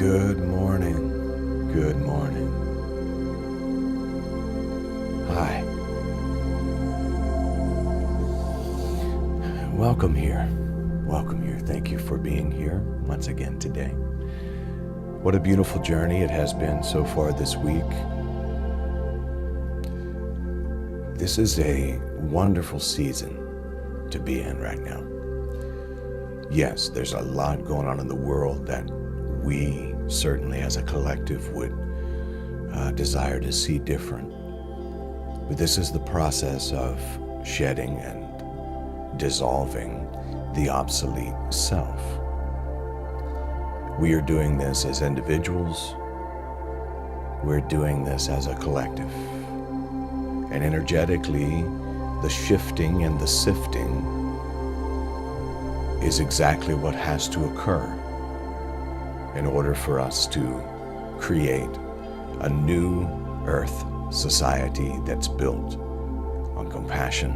Good morning. Good morning. Hi. Welcome here. Welcome here. Thank you for being here once again today. What a beautiful journey it has been so far this week. This is a wonderful season to be in right now. Yes, there's a lot going on in the world that we certainly as a collective would desire to see different. But this is the process of shedding and dissolving the obsolete self. We are doing this as individuals. We're doing this as a collective. And energetically, the shifting and the sifting is exactly what has to occur in order for us to create a new earth society that's built on compassion,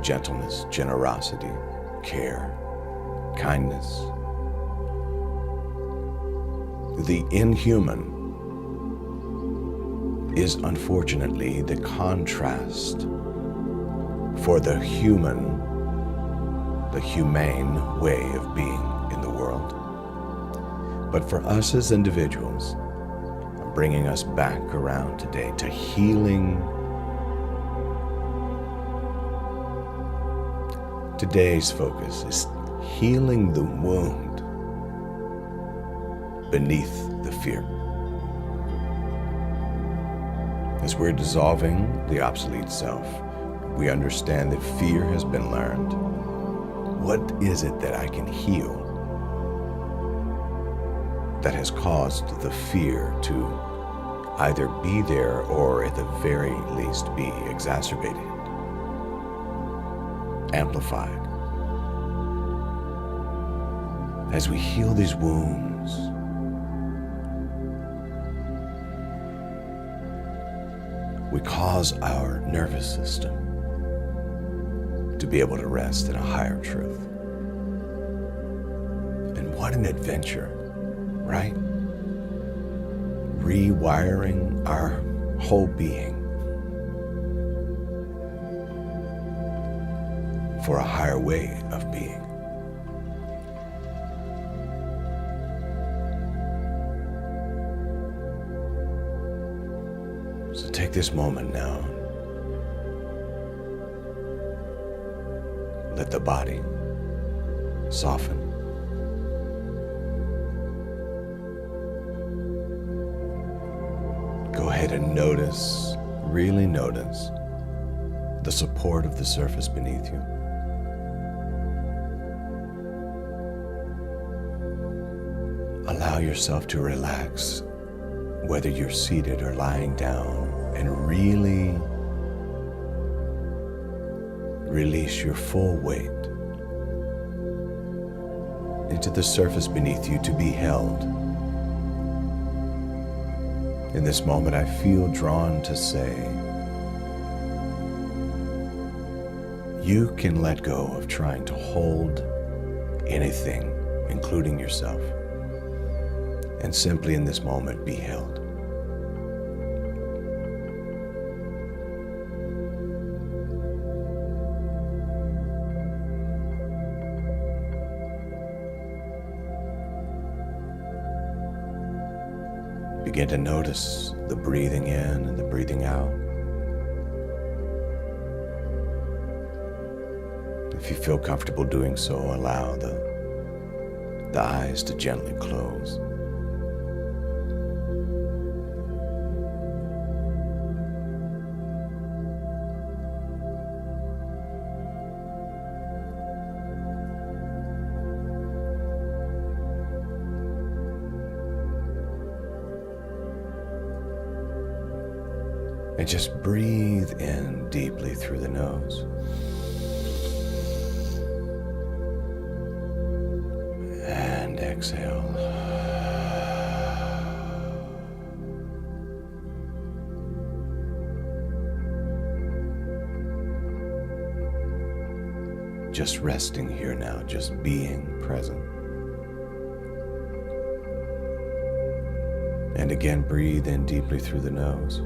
gentleness, generosity, care, kindness. The inhuman is unfortunately the contrast for the humane way of being in the world. But for us as individuals, I'm bringing us back around today to healing. Today's focus is healing the wound beneath the fear. As we're dissolving the obsolete self, we understand that fear has been learned. What is it that I can heal that has caused the fear to either be there or at the very least be exacerbated, amplified? As we heal these wounds, we cause our nervous system to be able to rest in a higher truth. And what an adventure, right? Rewiring our whole being for a higher way of being. So take this moment now. Let the body soften. Go ahead and notice, really notice, the support of the surface beneath you. Allow yourself to relax, whether you're seated or lying down, and really release your full weight into the surface beneath you to be held. In this moment, I feel drawn to say, you can let go of trying to hold anything, including yourself, and simply in this moment be held. Begin to notice the breathing in and the breathing out. If you feel comfortable doing so, allow the eyes to gently close. And just breathe in deeply through the nose. And exhale. just resting here now, just being present. And again, breathe in deeply through the nose.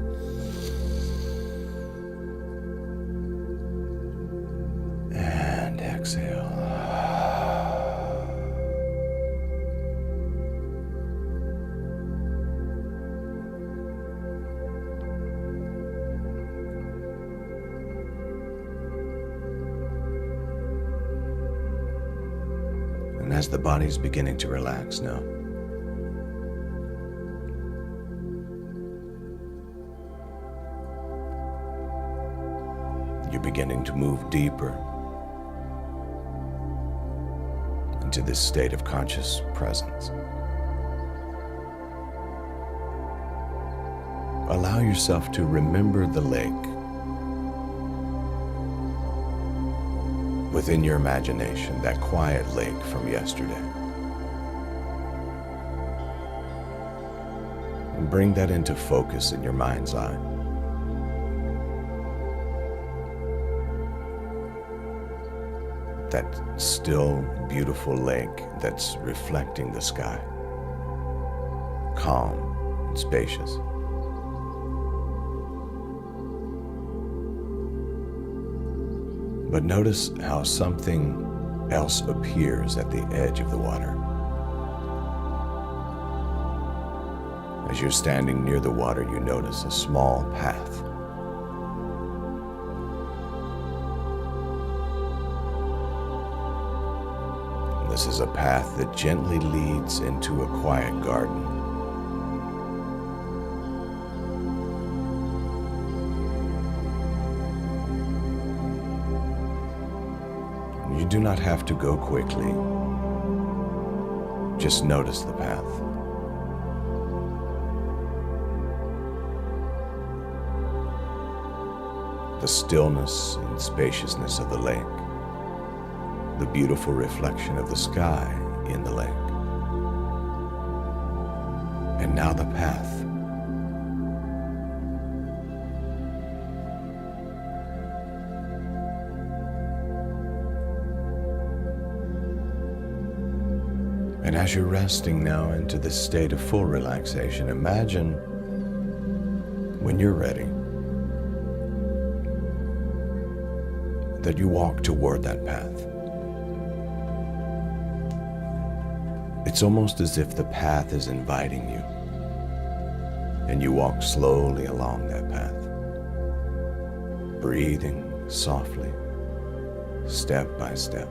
And exhale. And as the body's beginning to relax now, you're beginning to move deeper into this state of conscious presence. Allow yourself to remember the lake within your imagination, that quiet lake from yesterday. And bring that into focus in your mind's eye. That still, beautiful lake that's reflecting the sky, calm and spacious. But notice how something else appears at the edge of the water. As you're standing near the water, you notice a small path. This is a path that gently leads into a quiet garden. You do not have to go quickly. Just notice the path. The stillness and spaciousness of the lake. The beautiful reflection of the sky in the lake. And now the path. And as you're resting now into this state of full relaxation, imagine when you're ready that you walk toward that path. It's almost as if the path is inviting you, and you walk slowly along that path, breathing softly, step by step.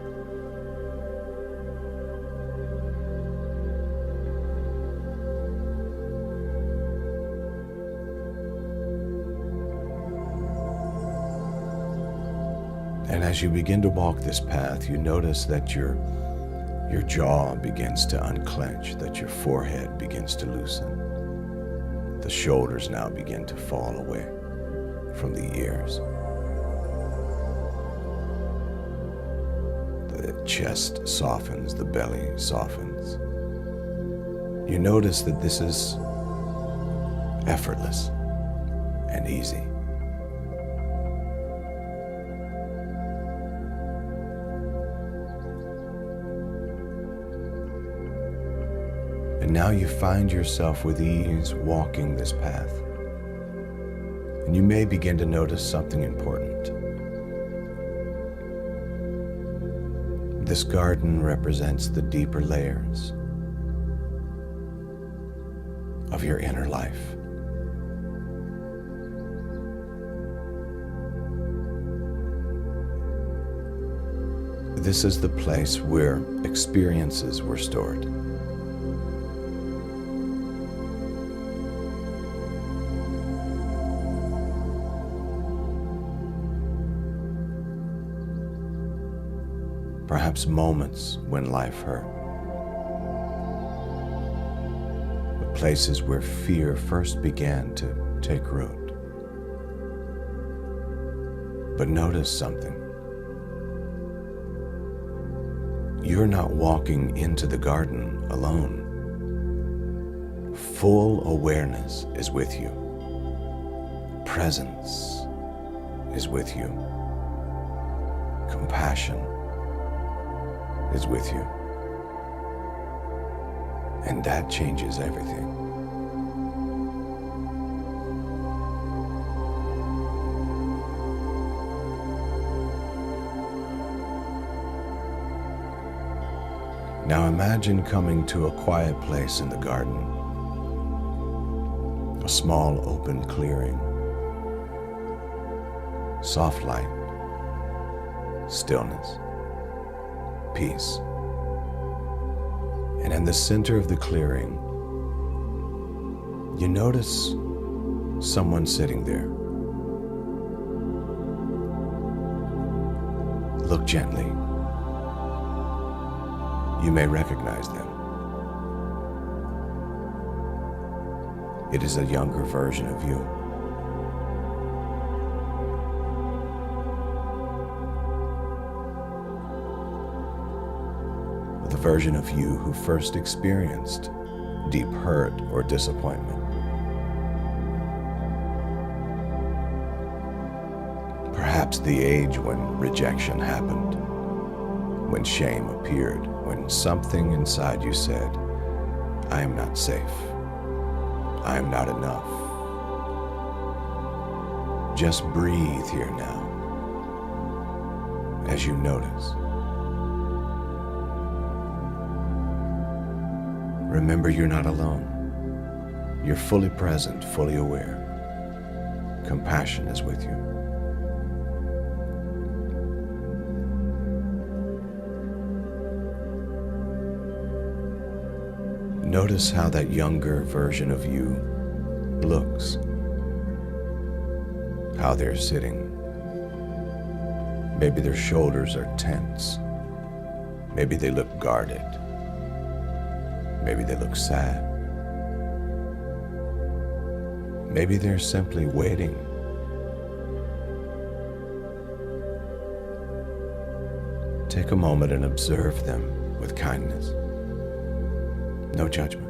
And as you begin to walk this path, you notice that your jaw begins to unclench, that your forehead begins to loosen. The shoulders now begin to fall away from the ears. The chest softens, the belly softens. You notice that this is effortless and easy. And now you find yourself with ease walking this path. And you may begin to notice something important. This garden represents the deeper layers of your inner life. This is the place where experiences were stored. Perhaps moments when life hurt. But places where fear first began to take root. But notice something. You're not walking into the garden alone. Full awareness is with you. Presence is with you. Compassion is with you. And that changes everything. Now imagine coming to a quiet place in the garden, a small open clearing, soft light, stillness, peace. And in the center of the clearing, you notice someone sitting there. Look gently. You may recognize them. It is a younger version of you. The version of you who first experienced deep hurt or disappointment. Perhaps the age when rejection happened, when shame appeared, when something inside you said, I am not safe. I am not enough. Just breathe here now as you notice. Remember, you're not alone. You're fully present, fully aware. Compassion is with you. Notice how that younger version of you looks, how they're sitting. Maybe their shoulders are tense. Maybe they look guarded. Maybe they look sad. Maybe they're simply waiting. Take a moment and observe them with kindness. No judgment,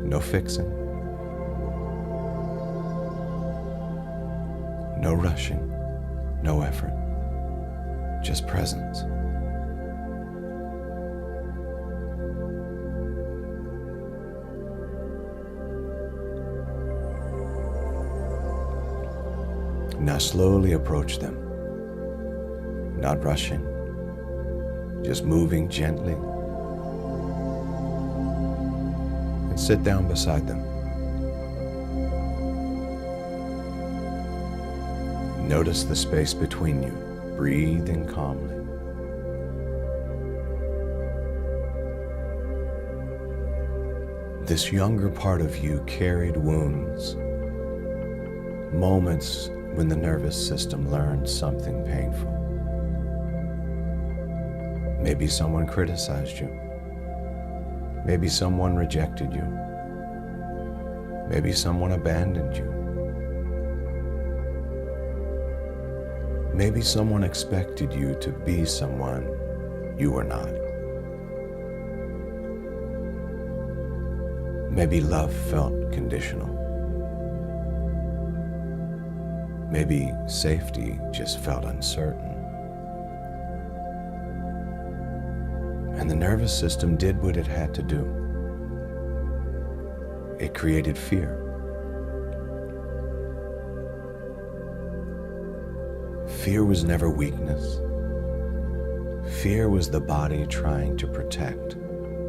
no fixing, no rushing, no effort, just presence. Now slowly approach them, not rushing, just moving gently. And sit down beside them. Notice the space between you, breathing calmly. This younger part of you carried wounds, moments when the nervous system learned something painful. Maybe someone criticized you. Maybe someone rejected you. Maybe someone abandoned you. Maybe someone expected you to be someone you were not. Maybe love felt conditional. Maybe safety just felt uncertain. And the nervous system did what it had to do. It created fear. Fear was never weakness. Fear was the body trying to protect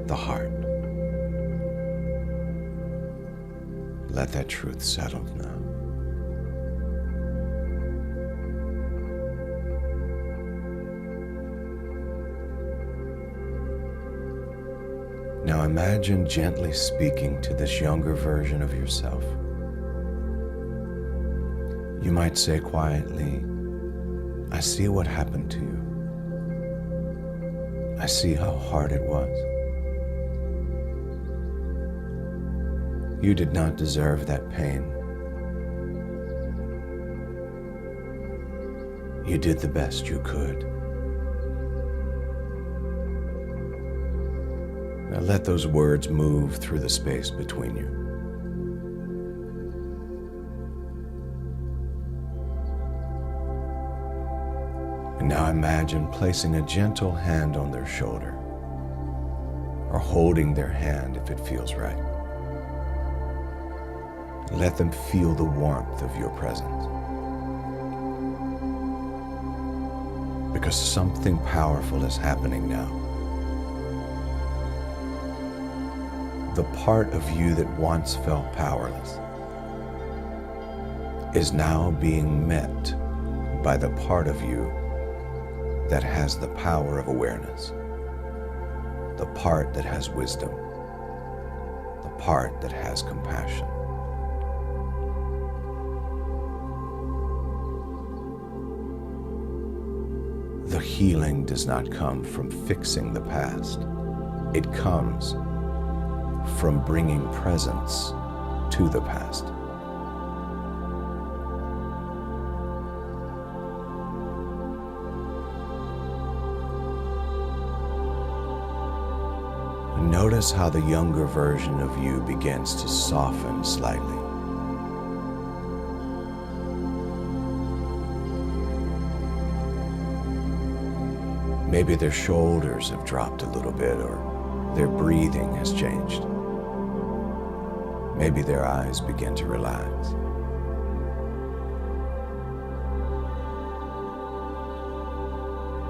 the heart. Let that truth settle now. Now imagine gently speaking to this younger version of yourself. You might say quietly, I see what happened to you. I see how hard it was. You did not deserve that pain. You did the best you could. Now let those words move through the space between you. And now imagine placing a gentle hand on their shoulder, or holding their hand if it feels right. Let them feel the warmth of your presence. Because something powerful is happening now. The part of you that once felt powerless is now being met by the part of you that has the power of awareness, the part that has wisdom, the part that has compassion. The healing does not come from fixing the past. It comes from bringing presence to the past. Notice how the younger version of you begins to soften slightly. Maybe their shoulders have dropped a little bit, or their breathing has changed. Maybe their eyes begin to relax.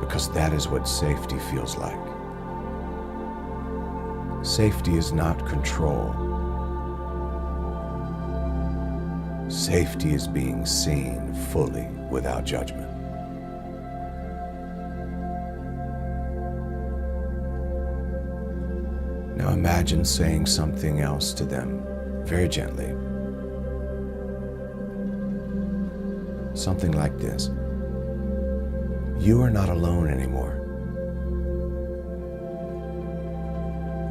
Because that is what safety feels like. Safety is not control. Safety is being seen fully without judgment. Now imagine saying something else to them very gently. Something like this: you are not alone anymore.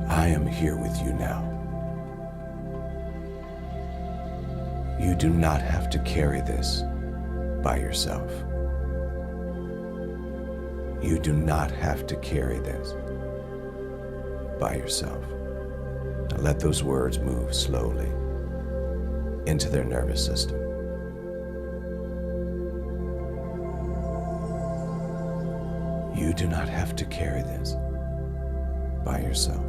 I am here with you now. You do not have to carry this by yourself. You do not have to carry this by yourself. Now let those words move slowly into their nervous system. You do not have to carry this by yourself.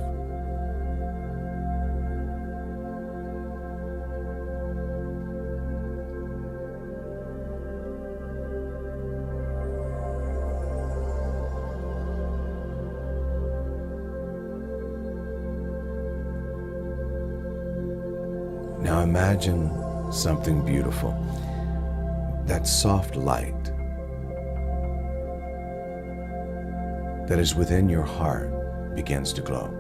Now imagine something beautiful. That soft light that is within your heart begins to glow.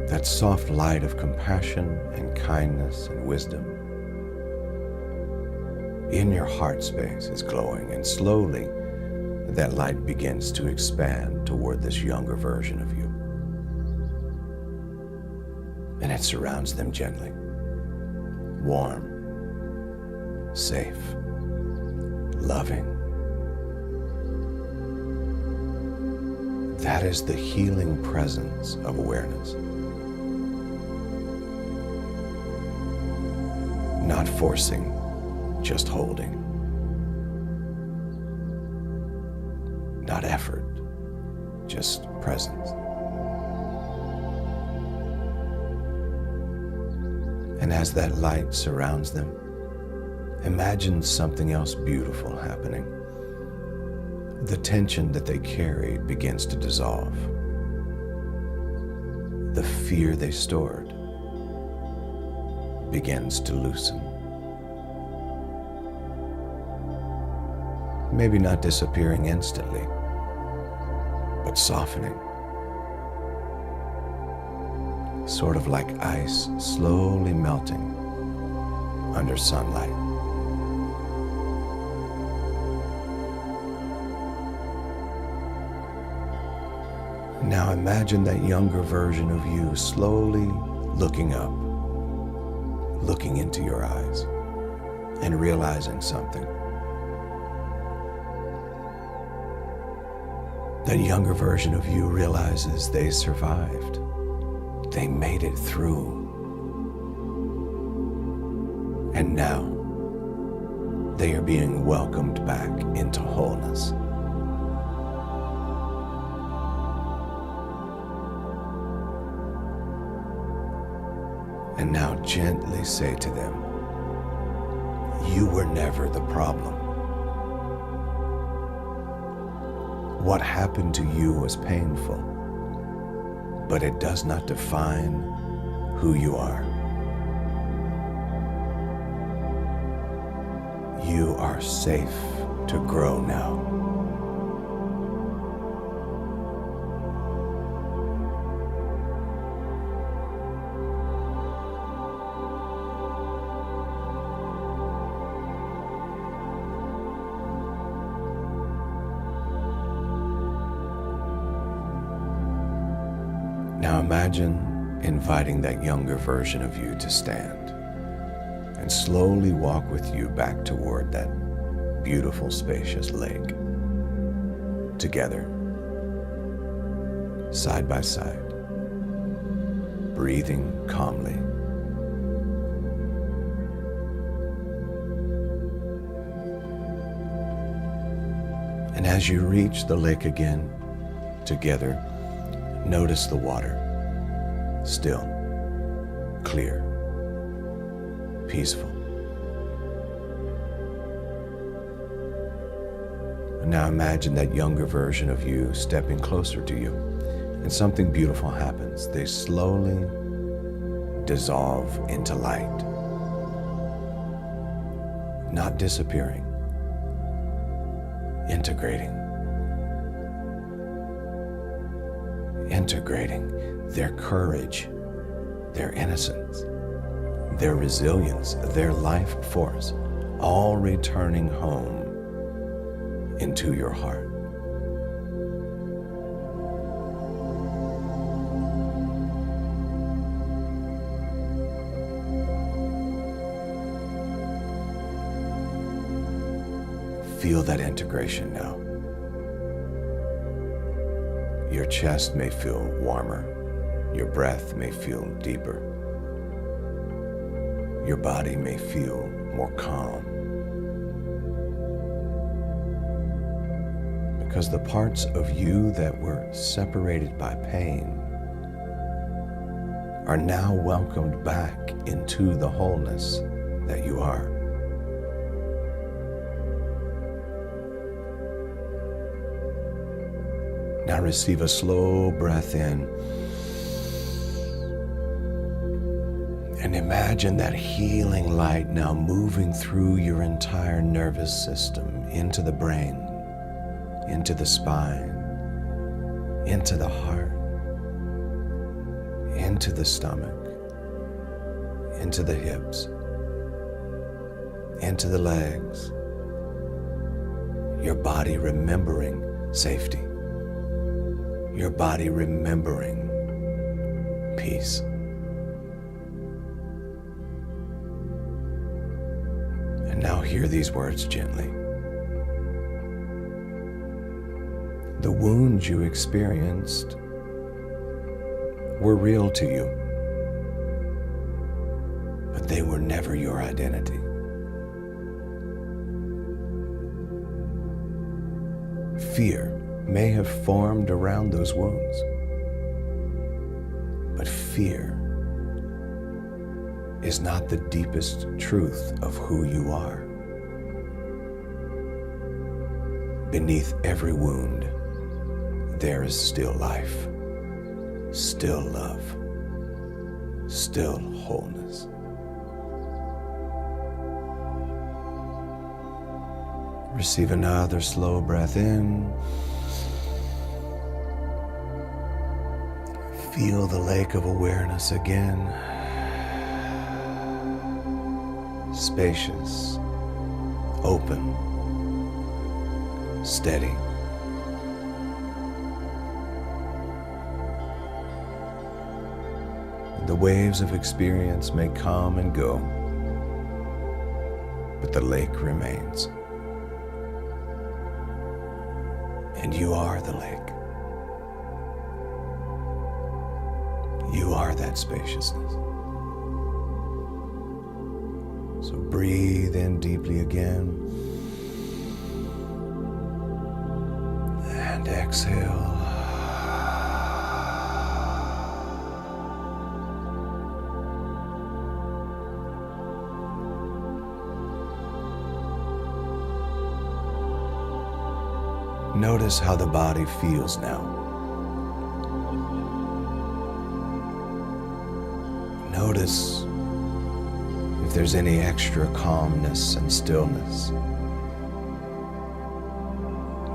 That soft light of compassion and kindness and wisdom in your heart space is glowing, and slowly that light begins to expand toward this younger version of you. And it surrounds them gently, warm, safe, loving. That is the healing presence of awareness. Not forcing, just holding. Not effort, just presence. And as that light surrounds them, imagine something else beautiful happening. The tension that they carried begins to dissolve. The fear they stored begins to loosen. Maybe not disappearing instantly, but softening. Sort of like ice slowly melting under sunlight. Now imagine that younger version of you slowly looking up, looking into your eyes, and realizing something. That younger version of you realizes they survived. They made it through. And now They are being welcomed back into wholeness. And now gently say to them, you were never the problem. What happened to you was painful, but it does not define who you are. You are safe to grow now. Now imagine inviting that younger version of you to stand and slowly walk with you back toward that beautiful, spacious lake. Together, side by side, breathing calmly. And as you reach the lake again, together, notice the water, still, clear, peaceful. And now imagine that younger version of you stepping closer to you, and something beautiful happens. They slowly dissolve into light, not disappearing, integrating their courage, their innocence, their resilience, their life force, all returning home into your heart. Feel that integration now. Your chest may feel warmer. Your breath may feel deeper. Your body may feel more calm. Because the parts of you that were separated by pain are now welcomed back into the wholeness that you are. Now receive a slow breath in and imagine that healing light now moving through your entire nervous system, into the brain, into the spine, into the heart, into the stomach, into the hips, into the legs, your body remembering safety. Your body remembering peace. And now hear these words gently. The wounds you experienced were real to you, but they were never your identity. Fear may have formed around those wounds, but fear is not the deepest truth of who you are. Beneath every wound, there is still life, still love, still wholeness. Receive another slow breath in. Feel the lake of awareness again. Spacious, open, steady. The waves of experience may come and go, but the lake remains. And you are the lake. You are that spaciousness. So breathe in deeply again. And exhale. Notice how the body feels now. Notice if there's any extra calmness and stillness,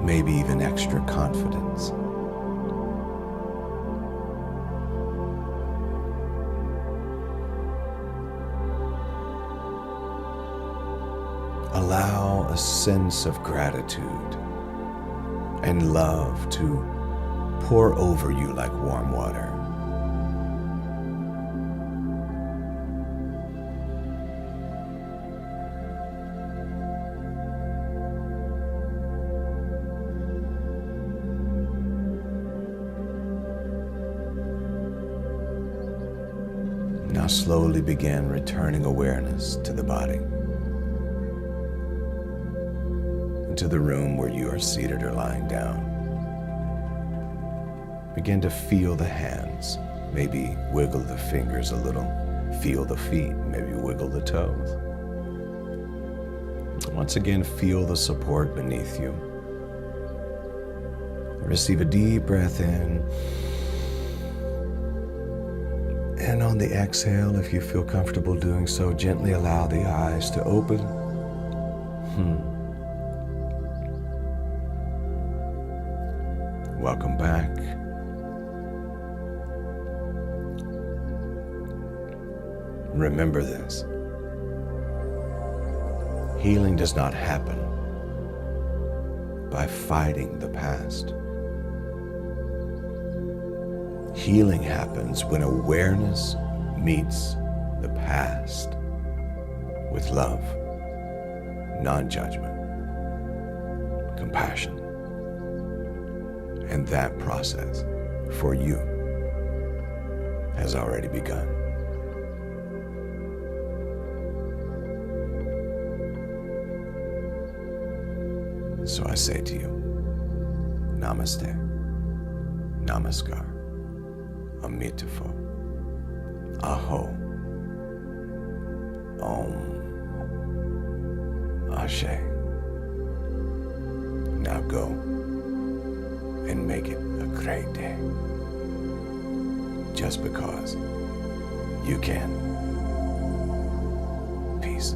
maybe even extra confidence. Allow a sense of gratitude and love to pour over you like warm water. Now slowly begin returning awareness to the body, into the room where you are seated or lying down. Begin to feel the hands, maybe wiggle the fingers a little, feel the feet, maybe wiggle the toes. Once again, feel the support beneath you. Receive a deep breath in. And on the exhale, if you feel comfortable doing so, gently allow the eyes to open. Welcome back. Remember this. Healing does not happen by fighting the past. Healing happens when awareness meets the past with love, non-judgment, compassion. And that process for you has already begun. So I say to you, Namaste, Namaskar, Amitabha, Aho, Om, Ashe. Now go and make it a great day. Just because you can. Peace.